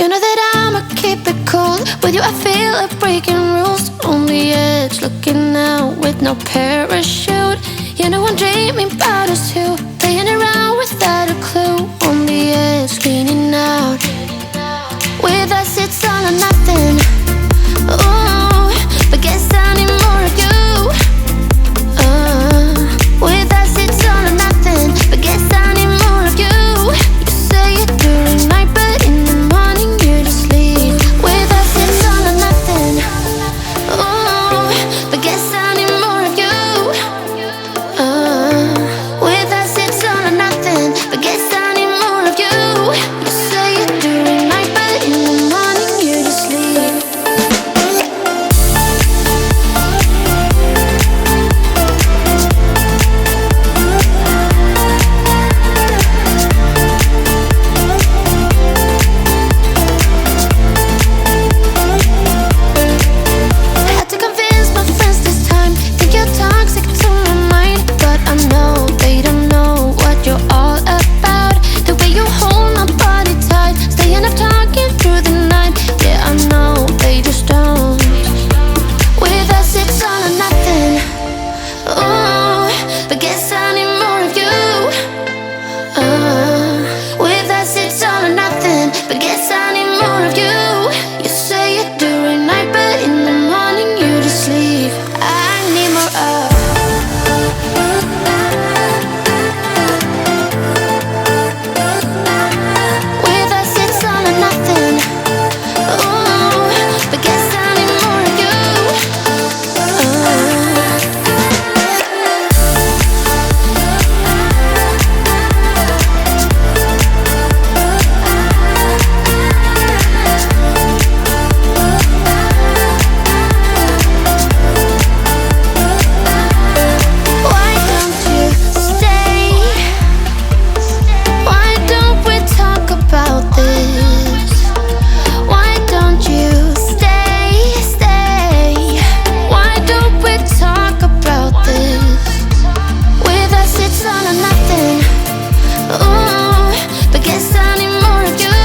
You know that I'ma keep it cool. With you I feel like breaking rules. On the edge, looking out with no parachute. You know I'm dreaming about us too. Playing around without a clue. On the edge, leaning out. With us it's all or nothing. Ooh, but guess I need more of you. With us it's all or nothing. But guess I need more of you. You say it during night, but in the morning you're asleep. With us it's all or nothing. Ooh, but guess I need more of you. With us it's all or nothing. But guess I need more of you. You say it during night, but in the morning you're asleep. Had to convince my friends this time. Think you're toxic to my mind, but I know they don't know what you're all about. The way you hold my body tight, staying up talking through the night. Yeah, I know they just don't. With us it's all or nothing. Ooh, but guess I need more of you. With us it's all or nothing. But guess I need more of you. You say it during night, but in the morning you're asleep. I need more of. With us it's all or nothing. Ooh, but guess I need more of you. Why don't you stay? Why don't we talk about this? Why don't you stay? Why don't we talk about this? With us it's all or nothing. Ooh, but guess I need more of you.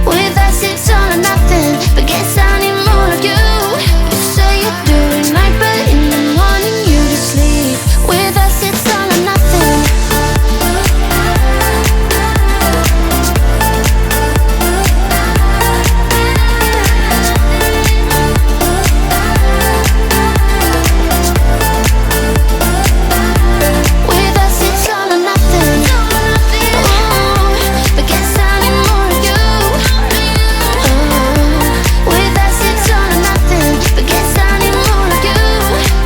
With us it's all or nothing. But guess I need more of you. You say it during night, but in the morning you're asleep. With us it's all or nothing. With us it's all or nothing. Ooh, but guess I need more of you. With us it's all or nothing. But guess I need more of you.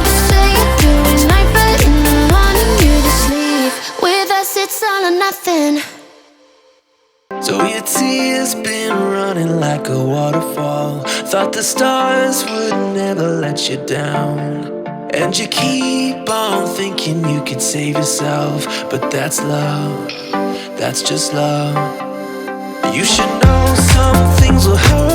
You say it during night, but in the morning you're asleep. With us it's all or nothing. So your tears been running like a waterfall. Thought the stars would never let you down. And you keep on thinking you could save yourself. But that's love, that's just love. You should know some things will hurt